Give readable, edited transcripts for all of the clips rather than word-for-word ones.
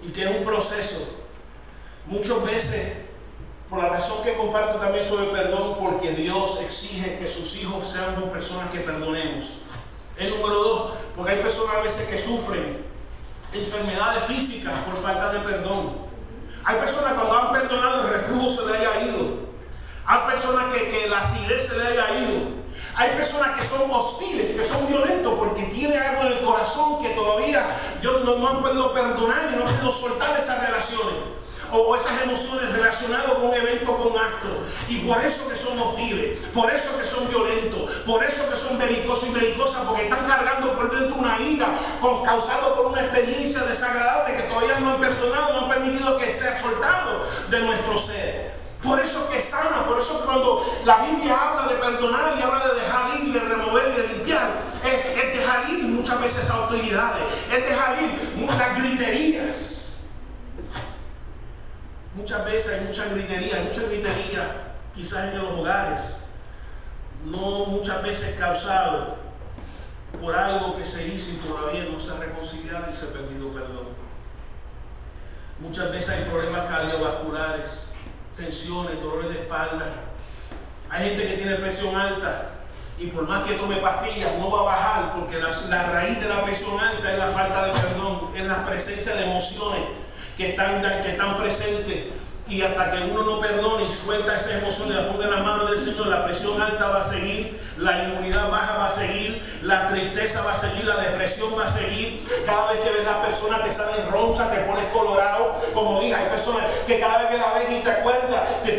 y que es un proceso. Muchas veces, por la razón que comparto también sobre el perdón, porque Dios exige que sus hijos sean personas que perdonemos. El número 2, porque hay personas a veces que sufren enfermedades físicas por falta de perdón. Hay personas que cuando han perdonado el reflujo se le haya ido. Hay personas que la acidez se le haya ido. Hay personas que son hostiles, que son violentos porque tienen algo en el corazón que todavía no han podido perdonar y no han podido soltar esas relaciones o esas emociones relacionadas con eventos, con actos. Y por eso que son hostiles, por eso que son violentos, por eso que son belicosos y belicosas, porque están cargando por dentro una ira causada por una experiencia desagradable que todavía no han perdonado, no han permitido que sea soltado de nuestro ser. Por eso que sana, por eso que cuando la Biblia habla de perdonar y habla de dejar ir, de remover y de limpiar, es dejar ir muchas veces autoridades, es dejar ir muchas griterías. Muchas veces hay mucha gritería quizás en los hogares, no muchas veces causado por algo que se hizo y todavía no se ha reconciliado y se ha perdido perdón. Muchas veces hay problemas cardiovasculares, tensiones, dolores de espalda. Hay gente que tiene presión alta y por más que tome pastillas no va a bajar, porque la raíz de la presión alta es la falta de perdón, es la presencia de emociones que están presentes. Y hasta que uno no perdone y suelta esas emociones, la ponga en las manos del Señor, la presión alta va a seguir, la inmunidad baja va a seguir, la tristeza va a seguir, la depresión va a seguir. Cada vez que ves a las personas te salen ronchas, te pones colorado. Como dije, hay personas que cada vez que la ves y te acuerdas, te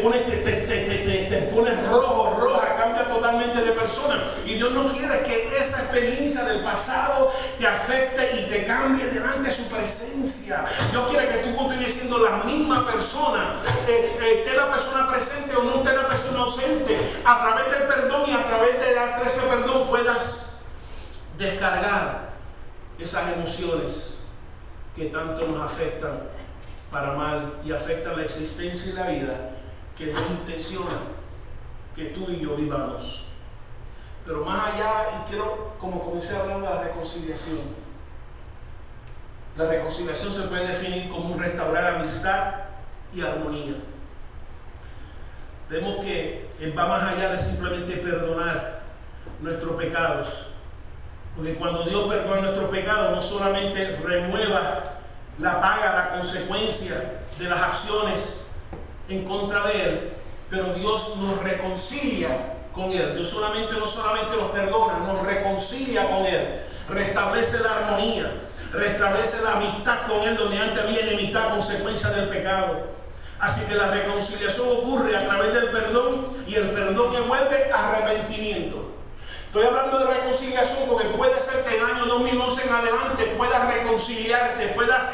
pones rojo, roja, cambia totalmente de persona. Y Dios no quiere que esa experiencia del pasado te afecte y te cambie delante de su presencia. Dios quiere que tú continúes siendo la misma persona. Esté la persona presente o no esté la persona ausente, a través del perdón y a través de ese perdón puedas descargar esas emociones que tanto nos afectan para mal y afectan la existencia y la vida que Dios intenciona que tú y yo vivamos. Pero más allá, y quiero, como comencé hablando de la reconciliación, la reconciliación se puede definir como un restaurar amistad y armonía. Vemos que va más allá de simplemente perdonar nuestros pecados, porque cuando Dios perdona nuestros pecados no solamente remueva la paga, la consecuencia de las acciones en contra de Él, pero Dios nos reconcilia con Él. Dios no solamente nos perdona, nos reconcilia con Él, restablece la armonía, restablece la amistad con Él, donde antes había enemistad a consecuencia del pecado. Así que la reconciliación ocurre a través del perdón, y el perdón envuelve arrepentimiento. Estoy hablando de reconciliación porque puede ser que en el año 2011 en adelante puedas reconciliarte, puedas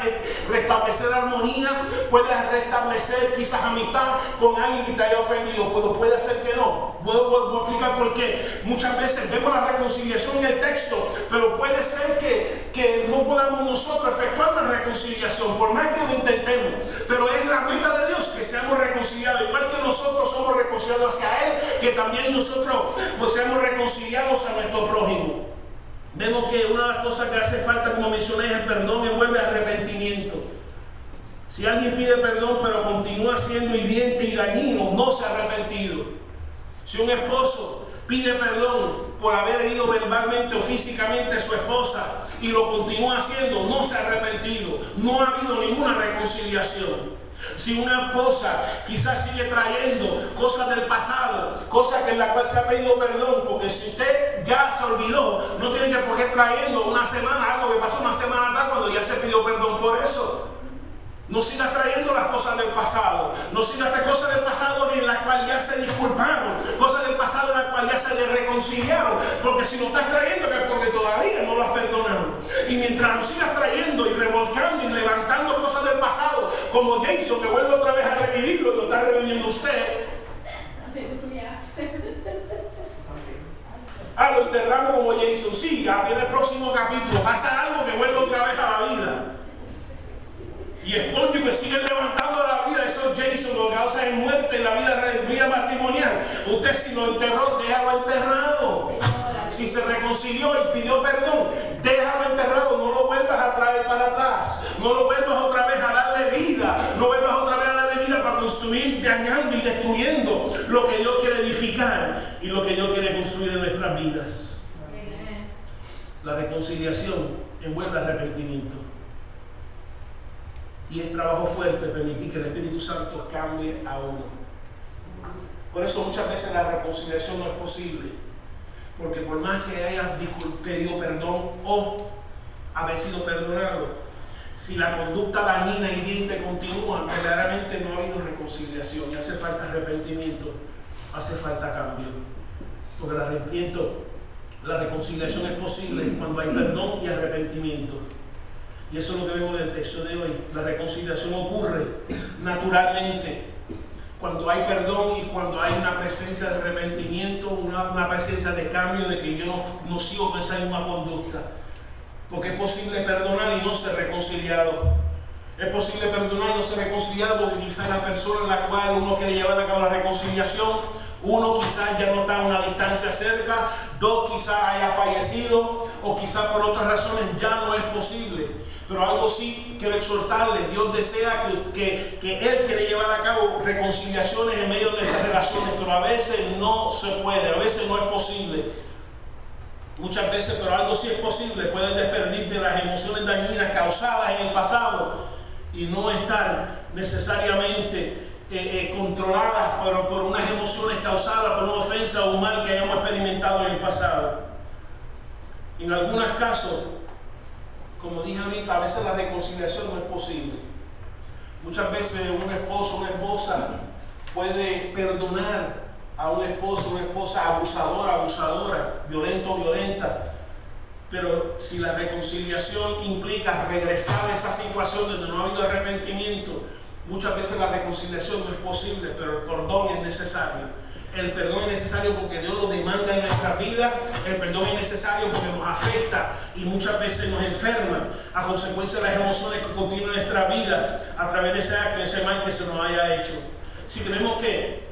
restablecer armonía, puedas restablecer quizás amistad con alguien que te haya ofendido, pero puede ser que no. Puedo explicar por qué. Muchas veces vemos la reconciliación en el texto, pero puede ser que no podamos nosotros efectuar la reconciliación, por más que lo intentemos. Pero es la meta de Dios que seamos reconciliados, igual que nosotros somos reconciliados hacia Él, que también nosotros pues seamos reconciliados a nuestro prójimo. Vemos que una de las cosas que hace falta, como mencioné, es el perdón envuelve arrepentimiento. Si alguien pide perdón pero continúa siendo hiriente y dañino, no se ha arrepentido. Si un esposo pide perdón por haber herido verbalmente o físicamente a su esposa y lo continúa haciendo, no se ha arrepentido. No ha habido ninguna reconciliación. Si una esposa quizás sigue trayendo cosas del pasado, cosas en las cuales se ha pedido perdón, porque si usted ya se olvidó, no tiene que coger trayendo una semana, algo que pasó una semana atrás cuando ya se pidió perdón por eso. No sigas trayendo las cosas del pasado, no sigas trayendo cosas del pasado en las cuales ya se disculparon, cosas del pasado en las cuales ya se reconciliaron, porque si lo estás trayendo es porque todavía no lo has perdonado. Y mientras lo sigas trayendo y revolcando y levantando cosas del pasado, como Jason, que vuelve otra vez a revivirlo y lo está reviviendo usted, lo enterramos como Jason. Sí, ya viene el próximo capítulo, pasa algo que vuelve otra vez a la vida. Y esponjo que siguen levantando la vida, esos Jason, lo que causa en muerte en la vida matrimonial. Usted si lo enterró, déjalo enterrado. Si se reconcilió y pidió perdón, déjalo enterrado, no lo vuelvas a traer para atrás. No lo vuelvas otra vez a dar dañando y destruyendo lo que Dios quiere edificar y lo que Dios quiere construir en nuestras vidas. La reconciliación envuelve arrepentimiento. Y es trabajo fuerte permitir que el Espíritu Santo cambie a uno. Por eso muchas veces la reconciliación no es posible. Porque por más que hayas pedido perdón o haber sido perdonado, si la conducta dañina y hiriente continúa, verdaderamente no ha habido reconciliación. Y hace falta arrepentimiento, hace falta cambio. Porque la reconciliación es posible cuando hay perdón y arrepentimiento. Y eso es lo que vemos en el texto de hoy. La reconciliación ocurre naturalmente cuando hay perdón y cuando hay una presencia de arrepentimiento, una presencia de cambio, de que yo no sigo con esa misma conducta. Porque es posible perdonar y no ser reconciliado. Es posible perdonar y no ser reconciliado porque quizás la persona en la cual uno quiere llevar a cabo la reconciliación, uno quizás ya no está a una distancia cerca, dos quizás haya fallecido o quizás por otras razones ya no es posible. Pero algo sí quiero exhortarle, Dios desea que Él quiere llevar a cabo reconciliaciones en medio de estas relaciones, pero a veces no se puede, a veces no es posible. Muchas veces, pero algo sí es posible, puedes despedirte de las emociones dañinas causadas en el pasado y no estar necesariamente controladas por unas emociones causadas por una ofensa o un mal que hayamos experimentado en el pasado. En algunos casos, como dije ahorita, a veces la reconciliación no es posible. Muchas veces un esposo o una esposa puede perdonar a un esposo o una esposa abusadora, violento o violenta. Pero si la reconciliación implica regresar a esa situación donde no ha habido arrepentimiento, muchas veces la reconciliación no es posible, pero el perdón es necesario. El perdón es necesario porque Dios lo demanda en nuestra vida. El perdón es necesario porque nos afecta y muchas veces nos enferma a consecuencia de las emociones que continúan en nuestra vida a través de ese acto, de ese mal que se nos haya hecho. Si creemos que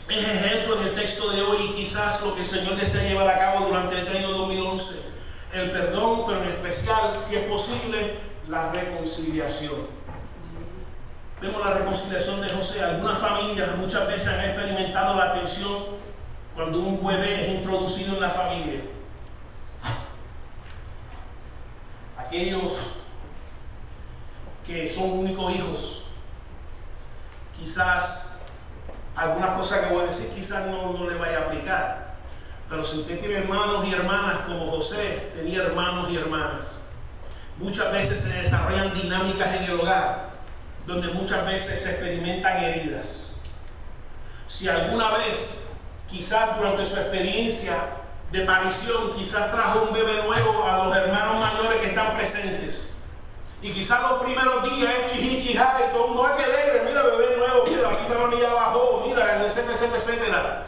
es ejemplo en el texto de hoy y quizás lo que el Señor desea llevar a cabo durante este año 2011, el perdón, pero en especial, si es posible, la reconciliación. Vemos la reconciliación de José. Algunas familias muchas veces han experimentado la tensión cuando un bebé es introducido en la familia. Aquellos que son únicos hijos, quizás algunas cosas que voy a decir quizás no le vaya a aplicar. Pero si usted tiene hermanos y hermanas como José tenía hermanos y hermanas, muchas veces se desarrollan dinámicas en el hogar donde muchas veces se experimentan heridas. Si alguna vez, quizás durante su experiencia de parición, quizás trajo un bebé nuevo a los hermanos mayores que están presentes, y quizás los primeros días es chihichijá y todo el mundo va a querer, mira bebé nuevo, mira aquí mami ya bajó, mira, etcétera.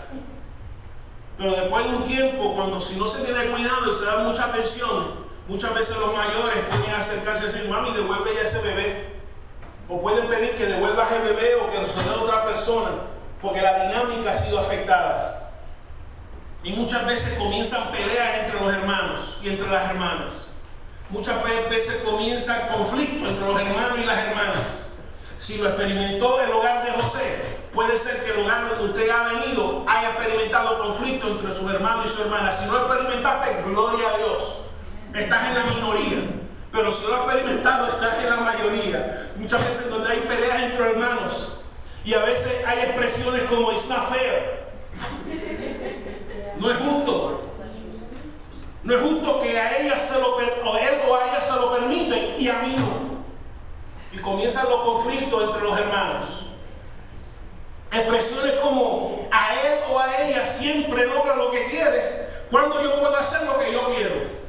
Pero después de un tiempo, si no se tiene cuidado y se da mucha atención, muchas veces los mayores pueden acercarse y decir, mami, devuelve ya ese bebé. O pueden pedir que devuelvas el bebé o que lo dé a otra persona, porque la dinámica ha sido afectada. Y muchas veces comienzan peleas entre los hermanos y entre las hermanas. Muchas veces comienza conflicto entre los hermanos y las hermanas. Si lo experimentó el hogar de José, puede ser que el hogar donde usted ha venido haya experimentado conflicto entre sus hermanos y su hermana. Si no lo experimentaste, gloria a Dios. Estás en la minoría. Pero si lo has experimentado, estás en la mayoría. Muchas veces donde hay peleas entre hermanos y a veces hay expresiones como it's not fair. No es justo. No es justo que a ella o él o a ella se lo permiten y a mí no. Y comienzan los conflictos entre los hermanos. Expresiones como a él o a ella siempre logra lo que quiere, cuando yo puedo hacer lo que yo quiero.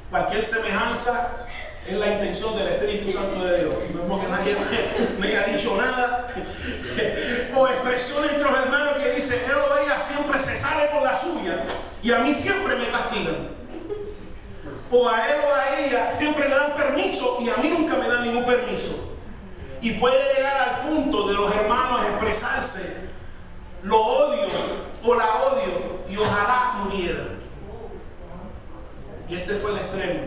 Cualquier semejanza es la intención del Espíritu Santo de Dios. No es porque nadie me haya dicho nada. O expresión entre los hermanos que dice, él o ella siempre se sale con la suya y a mí siempre me castigan. O a él o a ella siempre le dan permiso y a mí nunca me dan ningún permiso. Y puede llegar al punto de los hermanos expresarse, lo odio o la odio y ojalá muriera. Y este fue el extremo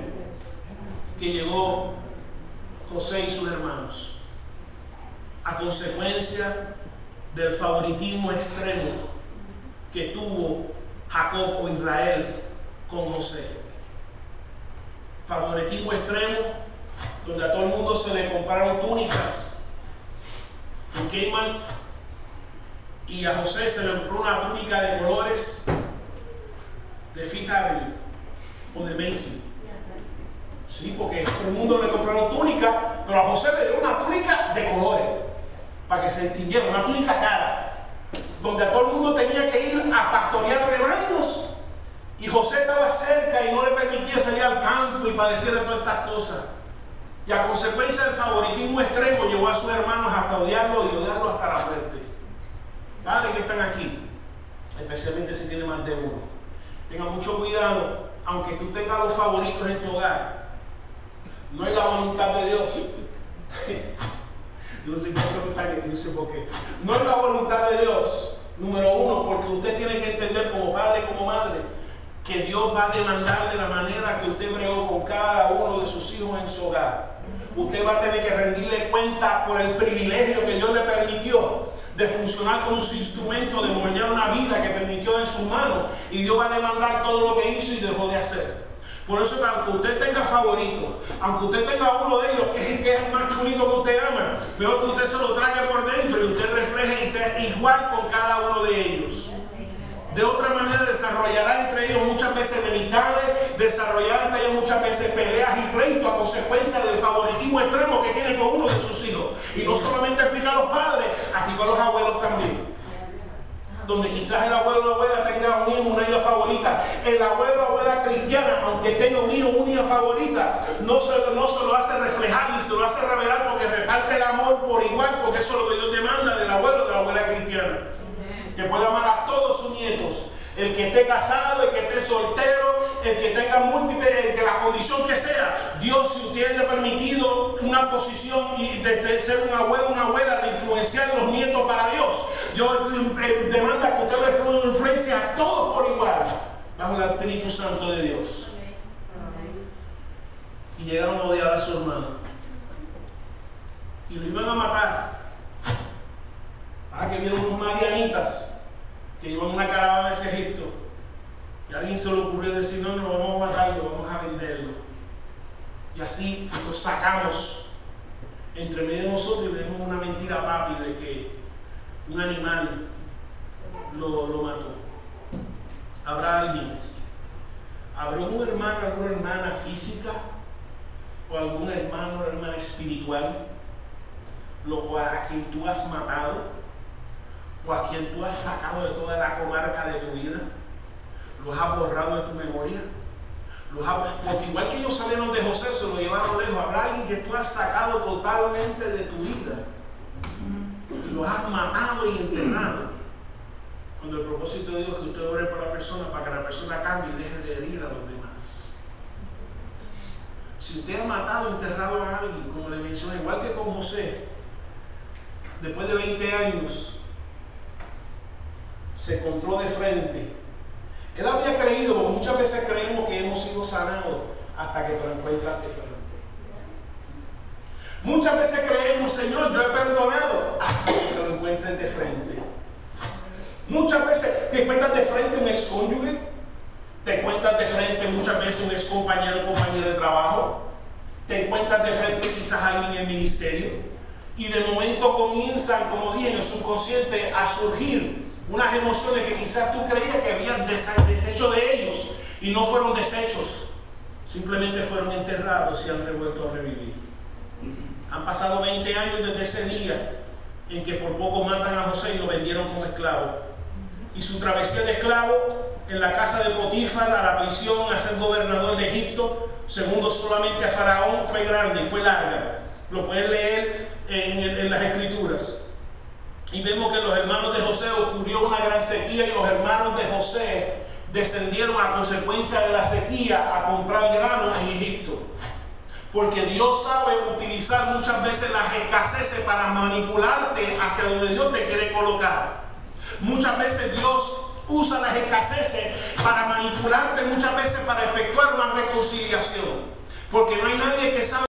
que llegó José y sus hermanos. a consecuencia del favoritismo extremo que tuvo Jacob o Israel con José. Favoritismo extremo, donde a todo el mundo se le compraron túnicas en Kmart, y a José se le compró una túnica de colores de Fifth Avenue o de Macy's. Sí, porque a todo el mundo le compraron túnica, pero a José le dio una túnica de colores para que se distinguiera, una túnica cara, donde a todo el mundo tenía que ir a pastorear rebaños, y José estaba cerca y no le permitía salir al campo y padecer de todas estas cosas. Y a consecuencia del favoritismo extremo llevó a sus hermanos hasta odiarlo y odiarlo hasta la muerte. Padres que están aquí, especialmente si tiene más de uno, tengan mucho cuidado, aunque tú tengas los favoritos en tu hogar, no es la voluntad de Dios. Yo no sé por qué. No es la voluntad de Dios, número uno, porque usted tiene que entender como padre, como madre, que Dios va a demandar de la manera que usted bregó con cada uno de sus hijos en su hogar. Usted va a tener que rendirle cuenta por el privilegio que Dios le permitió de funcionar como su instrumento, de moldear una vida que permitió en sus manos, y Dios va a demandar todo lo que hizo y dejó de hacer. Por eso, aunque usted tenga favoritos, aunque usted tenga uno de ellos que es el más chulito que usted ama, mejor que usted se lo trague por dentro y usted refleje y sea igual con cada uno de ellos. De otra manera desarrollará entre ellos muchas veces enemistades, desarrollará entre ellos muchas veces peleas y pleitos a consecuencia del favoritismo extremo que tiene con uno de sus hijos. Y no solamente aplica a los padres, aplica a los abuelos también. Donde quizás el abuelo o la abuela tenga un hijo, una hija favorita. El abuelo o abuela cristiana, aunque tenga un hijo o una hija favorita, no se lo hace reflejar ni se lo hace revelar, porque reparte el amor por igual, porque eso es lo que Dios demanda del abuelo o de la abuela cristiana. Que pueda amar a todos sus nietos, el que esté casado, el que esté soltero, el que tenga múltiples, el que la condición que sea. Dios, si usted le ha permitido una posición y de ser un abuelo, una abuela, de influenciar a los nietos para Dios, Dios demanda que usted le influencie a todos por igual, bajo el Espíritu Santo de Dios. Y llegaron a odiar a su hermano y lo iban a matar. Que vieron unos madianitas que iban a una caravana hacia Egipto, y a alguien se le ocurrió decir: no, vamos a matarlo, vamos a venderlo, y así lo sacamos entre medio de nosotros y le dimos una mentira a papi de que un animal lo mató. ¿Habrá alguien? ¿Habrá un hermano, alguna hermana física o algún hermano o hermana espiritual a quien tú has matado, o a quien tú has sacado de toda la comarca de tu vida? ¿Los has borrado de tu memoria? Porque igual que ellos salieron de José, se lo llevaron lejos. Habrá alguien que tú has sacado totalmente de tu vida y los has matado y enterrado, cuando el propósito de Dios es que usted ore por la persona para que la persona cambie y deje de herir a los demás. Si usted ha matado o enterrado a alguien, como le mencioné, igual que con José, después de 20 años se encontró de frente. Él había creído, porque muchas veces creemos que hemos sido sanados hasta que te lo encuentras de frente. Muchas veces creemos: Señor, yo he perdonado, hasta que te lo encuentres de frente. Muchas veces te encuentras de frente un excónyuge, te encuentras de frente muchas veces un excompañero o compañero de trabajo, te encuentras de frente quizás alguien en el ministerio, y de momento comienzan, como dije, en el subconsciente a surgir unas emociones que quizás tú creías que habías deshecho de ellos, y no fueron deshechos, simplemente fueron enterrados y han vuelto a revivir. Han pasado 20 años desde ese día en que por poco matan a José y lo vendieron como esclavo, y su travesía de esclavo en la casa de Potifar, a la prisión, a ser gobernador de Egipto, segundo solamente a Faraón, fue grande y fue larga. Lo pueden leer en las Escrituras. Y vemos que los hermanos de José ocurrió una gran sequía, y los hermanos de José descendieron a consecuencia de la sequía a comprar grano en Egipto. Porque Dios sabe utilizar muchas veces las escaseces para manipularte hacia donde Dios te quiere colocar. Muchas veces Dios usa las escaseces para manipularte, muchas veces para efectuar una reconciliación. Porque no hay nadie que sabe